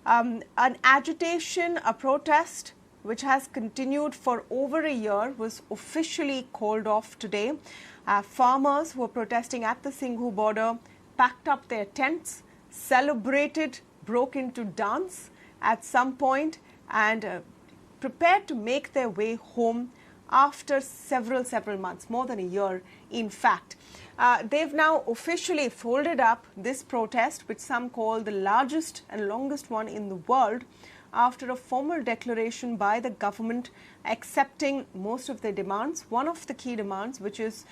An agitation, a protest which has continued for over a year was officially called off today. Farmers who were protesting at the Singhu border packed up their tents, celebrated, broke into dance at some point and prepared to make their way home after several months, more than a year in fact. They've now officially folded up this protest, which some call the largest and longest one in the world, after a formal declaration by the government accepting most of their demands. One of the key demands, which is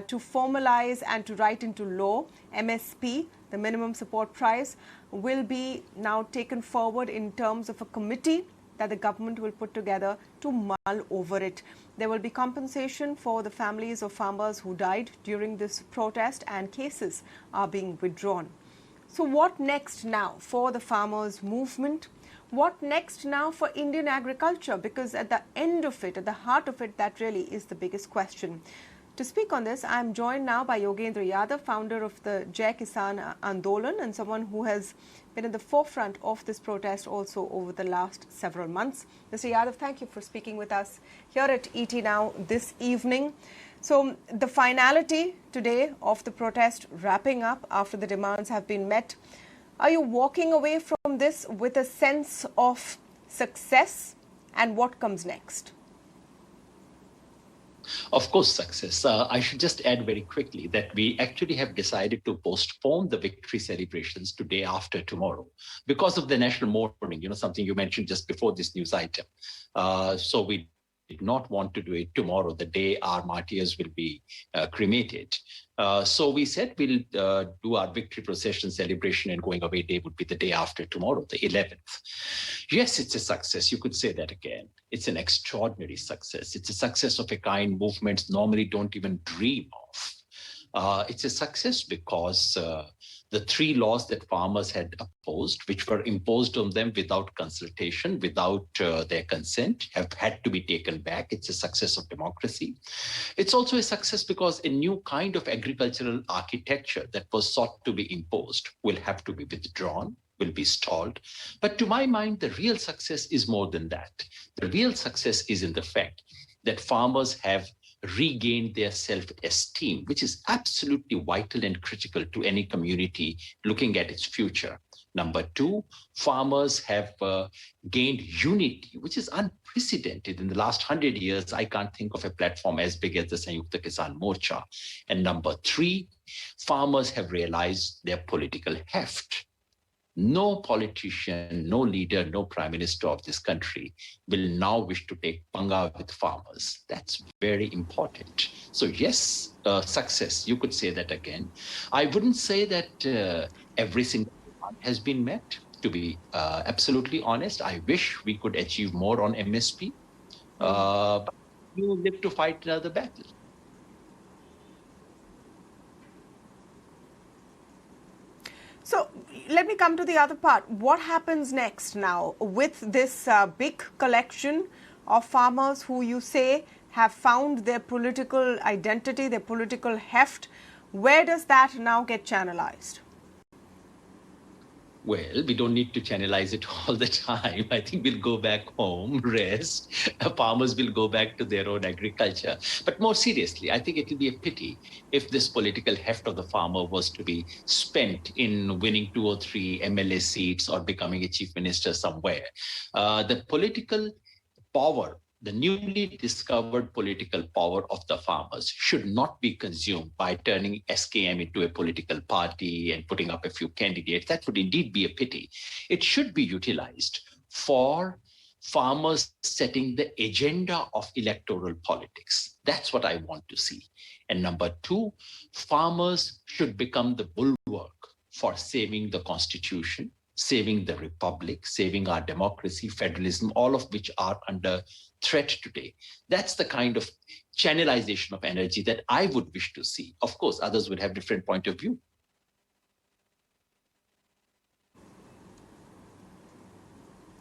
to formalize and to write into law MSP, the minimum support price, will be now taken forward in terms of a committee that the government will put together to mull over it. There will be compensation for the families of farmers who died during this protest, and cases are being withdrawn. So what next now for the farmers' movement? What next now for Indian agriculture? Because at the end of it, at the heart of it, that really is the biggest question. To speak on this, I am joined now by Yogendra Yadav, founder of the Kisan Andolan, and someone who has been in the forefront of this protest also over the last several months. Mr. Yadav, thank you for speaking with us here at ET Now this evening. So the finality today of the protest wrapping up after the demands have been met. Are you walking away from this with a sense of success, and what comes next? Of course, success. I should just add very quickly that we actually have decided to postpone the victory celebrations to day after tomorrow because of the national mourning, something you mentioned just before this news item. So we did not want to do it tomorrow, the day our martyrs will be cremated. So we said we'll do our victory procession celebration, and going away day would be the day after tomorrow, the 11th. Yes, it's a success. You could say that again. It's an extraordinary success. It's a success of a kind movements normally don't even dream of. It's a success because the three laws that farmers had opposed, which were imposed on them without consultation, without their consent, have had to be taken back. It's a success of democracy. It's also a success because a new kind of agricultural architecture that was sought to be imposed will have to be withdrawn, will be stalled. But to my mind, the real success is more than that. The real success is in the fact that farmers have regained their self-esteem, which is absolutely vital and critical to any community looking at its future. Number two, farmers have gained unity, which is unprecedented. In the last 100 years, I can't think of a platform as big as the Samyukta Kisan Morcha. And number three, farmers have realized their political heft. No politician, no leader, no prime minister of this country will now wish to take panga with farmers. That's very important. So yes, success, you could say that again. I wouldn't say that every single one has been met. To be absolutely honest, I wish we could achieve more on MSP, but you live to fight another battle. So let me come to the other part. What happens next now with this big collection of farmers who you say have found their political identity, their political heft? Where does that now get channelized? Well, we don't need to channelize it all the time. I think we'll go back home, rest. Farmers will go back to their own agriculture. But more seriously, I think it will be a pity if this political heft of the farmer was to be spent in winning 2 or 3 MLA seats or becoming a chief minister somewhere. The political power, the newly discovered political power of the farmers should not be consumed by turning SKM into a political party and putting up a few candidates. That would indeed be a pity. It should be utilized for farmers setting the agenda of electoral politics. That's what I want to see. And number two, farmers should become the bulwark for saving the constitution, saving the republic, saving our democracy, federalism, all of which are under threat today. That's the kind of channelization of energy that I would wish to see. Of course, others would have different point of view.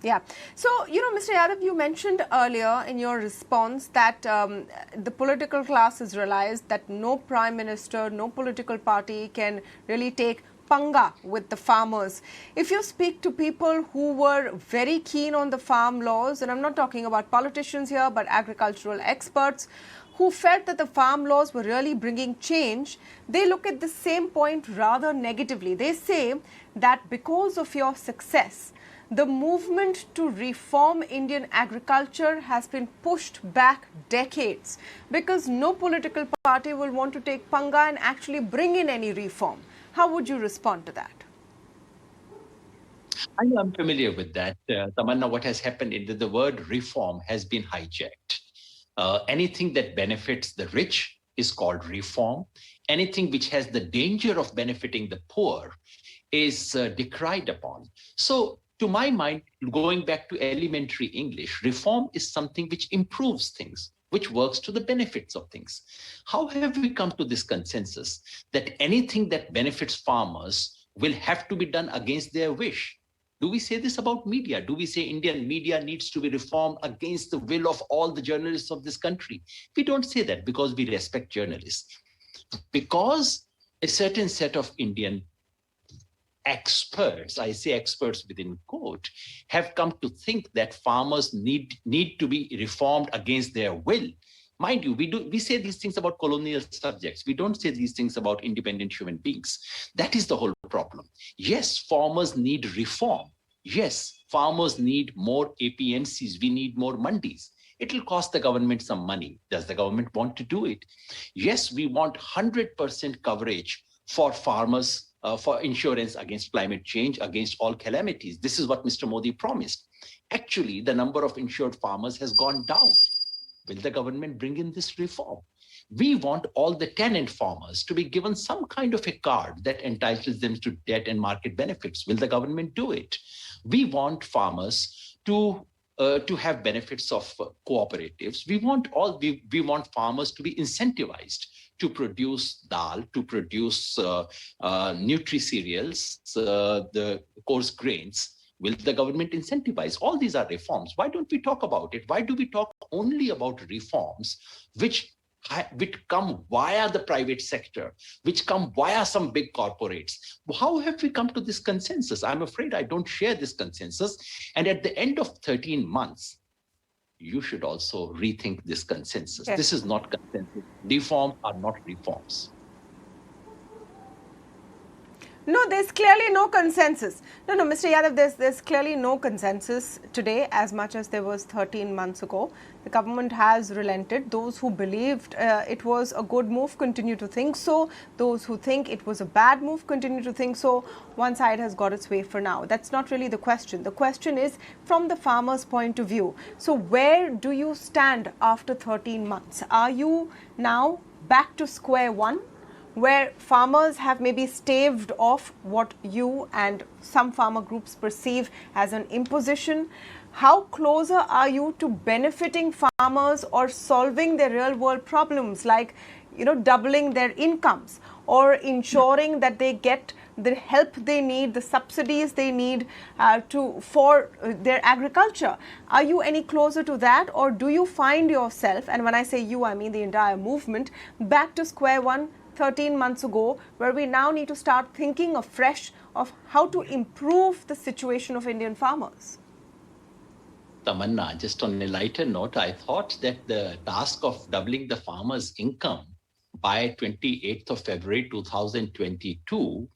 Yeah. So, Mr. Yadav, you mentioned earlier in your response that the political class has realized that no prime minister, no political party can really take panga with the farmers. If you speak to people who were very keen on the farm laws, and I'm not talking about politicians here, but agricultural experts who felt that the farm laws were really bringing change, they look at the same point rather negatively. They say that because of your success, the movement to reform Indian agriculture has been pushed back decades because no political party will want to take panga and actually bring in any reform. How would you respond to that? I know I'm familiar with that. Tamanna, what has happened is that the word reform has been hijacked. Anything that benefits the rich is called reform. Anything which has the danger of benefiting the poor is decried upon. So, to my mind, going back to elementary English, reform is something which improves things, which works to the benefits of things. How have we come to this consensus that anything that benefits farmers will have to be done against their wish? Do we say this about media? Do we say Indian media needs to be reformed against the will of all the journalists of this country? We don't say that because we respect journalists. Because a certain set of Indian experts, I say experts within quote, have come to think that farmers need to be reformed against their will. Mind you, we say these things about colonial subjects. We don't say these things about independent human beings. That is the whole problem. Yes, farmers need reform. Yes, farmers need more APMCs. We need more mandis. It will cost the government some money. Does the government want to do it? Yes, we want 100% coverage for farmers, for insurance against climate change, against all calamities. This is what Mr. Modi promised. Actually, the number of insured farmers has gone down. Will the government bring in this reform? We want all the tenant farmers to be given some kind of a card that entitles them to debt and market benefits. Will the government do it? We want farmers to have benefits of cooperatives. We want farmers to be incentivized to produce dal, to produce nutri-cereals, the coarse grains. Will the government incentivize? All these are reforms. Why don't we talk about it? Why do we talk only about reforms which come via the private sector, which come via some big corporates? How have we come to this consensus? I'm afraid I don't share this consensus. And at the end of 13 months, you should also rethink this consensus. Yes. This is not consensus. Reforms are not reforms. No, there's clearly no consensus. No, Mr. Yadav, there's clearly no consensus today as much as there was 13 months ago. The government has relented. Those who believed it was a good move continue to think so. Those who think it was a bad move continue to think so. One side has got its way for now. That's not really the question. The question is from the farmer's point of view. So where do you stand after 13 months? Are you now back to square one, where farmers have maybe staved off what you and some farmer groups perceive as an imposition? How closer are you to benefiting farmers or solving their real world problems, like, doubling their incomes or ensuring that they get the help they need, the subsidies they need for their agriculture? Are you any closer to that, or do you find yourself, and when I say you, I mean the entire movement, back to square one 13 months ago, where we now need to start thinking afresh of how to improve the situation of Indian farmers? Tamanna, just on a lighter note, I thought that the task of doubling the farmers' income by 28th of February 2022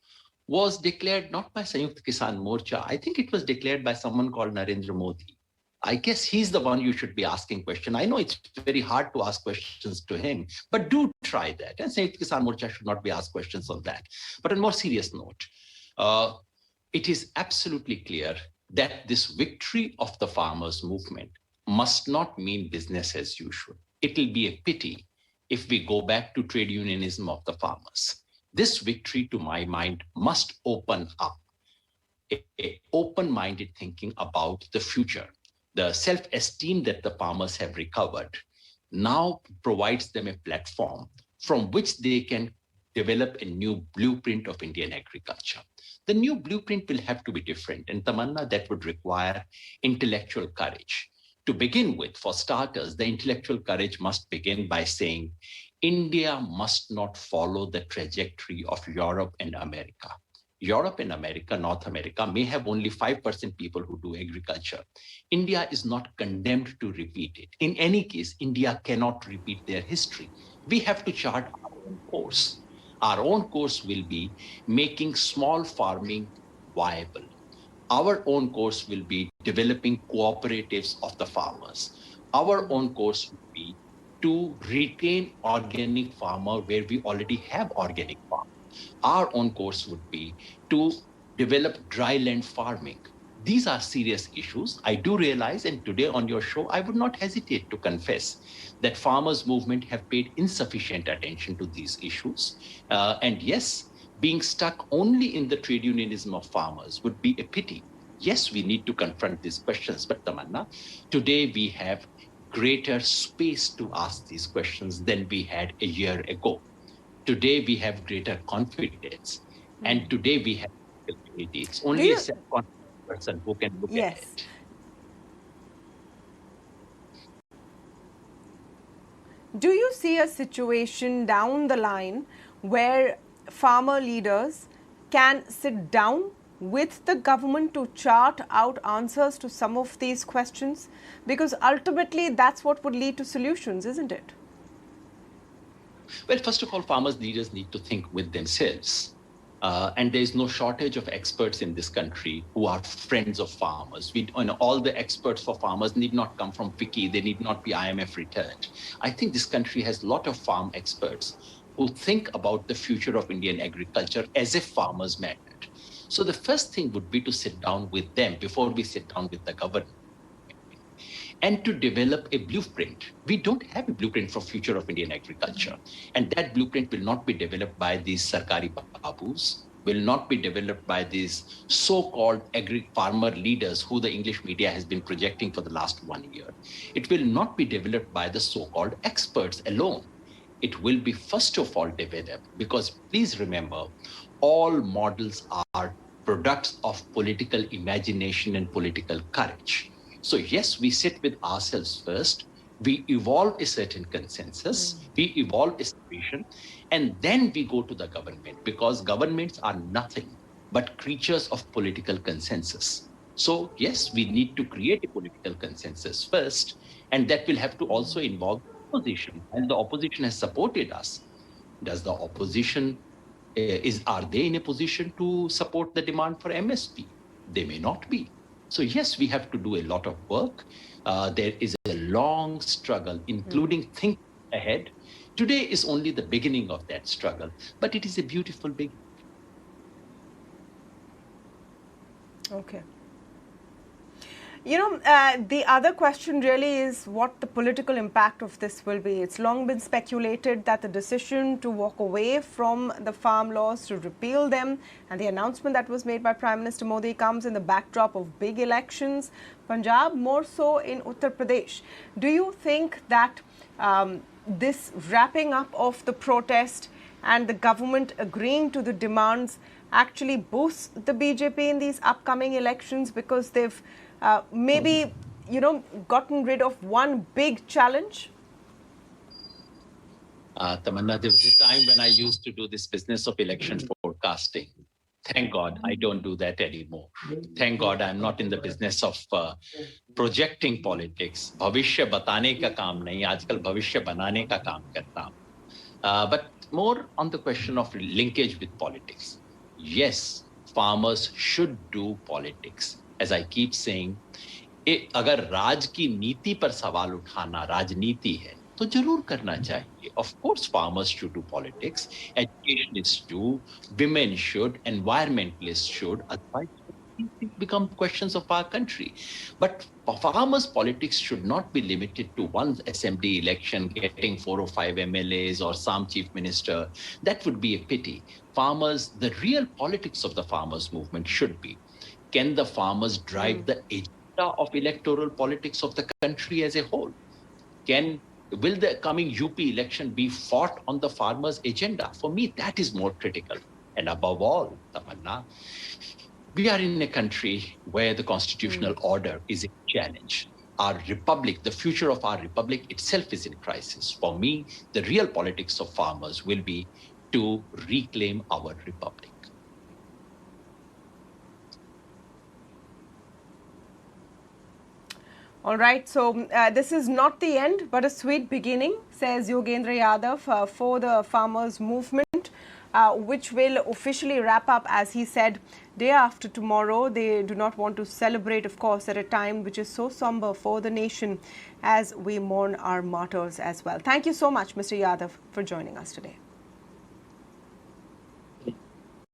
was declared not by Samyukta Kisan Morcha. I think it was declared by someone called Narendra Modi. I guess he's the one you should be asking questions. I know it's very hard to ask questions to him, but do try that. And Samyukta Kisan Morcha should not be asked questions on that. But on a more serious note, it is absolutely clear that this victory of the farmers' movement must not mean business as usual. It will be a pity if we go back to trade unionism of the farmers. This victory, to my mind, must open up a open-minded thinking about the future. The self-esteem that the farmers have recovered now provides them a platform from which they can develop a new blueprint of Indian agriculture. The new blueprint will have to be different, and Tamanna, that would require intellectual courage. To begin with, for starters, the intellectual courage must begin by saying, India must not follow the trajectory of Europe and America. Europe and America, North America, may have only 5% people who do agriculture. India is not condemned to repeat it. In any case, India cannot repeat their history. We have to chart our own course. Our own course will be making small farming viable. Our own course will be developing cooperatives of the farmers. Our own course will be to retain organic farmer where we already have organic farm. Our own course would be to develop dry land farming. These are serious issues. I do realize, and today on your show, I would not hesitate to confess that farmers' movement have paid insufficient attention to these issues. And yes, being stuck only in the trade unionism of farmers would be a pity. Yes, we need to confront these questions, but Tamanna, today we have greater space to ask these questions than we had a year ago. Today we have greater confidence, and today we have capability. It's only a self-confident person who can look at it. Do you see a situation down the line where farmer leaders can sit down with the government to chart out answers to some of these questions? Because ultimately that's what would lead to solutions, isn't it? Well, first of all, farmers leaders need to think with themselves. And there is no shortage of experts in this country who are friends of farmers. All the experts for farmers need not come from FICCI. They need not be IMF returned. I think this country has a lot of farm experts who think about the future of Indian agriculture as if farmers mattered. So the first thing would be to sit down with them before we sit down with the government, and to develop a blueprint. We don't have a blueprint for future of Indian agriculture. And that blueprint will not be developed by these Sarkari babus, will not be developed by these so-called farmer leaders who the English media has been projecting for the last 1 year. It will not be developed by the so-called experts alone. It will be first of all developed, because please remember, all models are products of political imagination and political courage. So yes, we sit with ourselves first, we evolve a certain consensus, we evolve a solution, and then we go to the government, because governments are nothing but creatures of political consensus. So yes, we need to create a political consensus first, and that will have to also involve opposition. And the opposition has supported us. Does the opposition, are they in a position to support the demand for MSP? They may not be. So yes, we have to do a lot of work. There is a long struggle, including thinking ahead. Today is only the beginning of that struggle, but it is a beautiful beginning. Okay. You know, the other question really is what the political impact of this will be. It's long been speculated that the decision to walk away from the farm laws, to repeal them, and the announcement that was made by Prime Minister Modi comes in the backdrop of big elections, Punjab more so in Uttar Pradesh. Do you think that this wrapping up of the protest and the government agreeing to the demands actually boosts the BJP in these upcoming elections, because they've maybe, gotten rid of one big challenge? Tamanna, there was a time when I used to do this business of election forecasting. Thank God I don't do that anymore. Thank God I'm not in the business of projecting politics. Bhavishya batane ka kaam nahi, aajkal bhavishya banane ka kaam karta hu. But more on the question of linkage with politics. Yes, farmers should do politics. As I keep saying, अगर राज की नीति पर सवाल उठाना राजनीति है तो जरूर करना चाहिए. Of course, farmers should do politics, educationists do, women should, environmentalists should. Otherwise, it become questions of our country. But farmers' politics should not be limited to one assembly election, getting 4 or 5 MLAs or some chief minister. That would be a pity. Farmers, the real politics of the farmers' movement should be, can the farmers drive the agenda of electoral politics of the country as a whole? Will the coming UP election be fought on the farmers' agenda? For me, that is more critical. And above all, Tamanna, we are in a country where the constitutional order is a challenge. Our republic, the future of our republic itself is in crisis. For me, the real politics of farmers will be to reclaim our republic. All right, so this is not the end, but a sweet beginning, says Yogendra Yadav, for the farmers' movement, which will officially wrap up, as he said, day after tomorrow. They do not want to celebrate, of course, at a time which is so somber for the nation as we mourn our martyrs as well. Thank you so much, Mr. Yadav, for joining us today.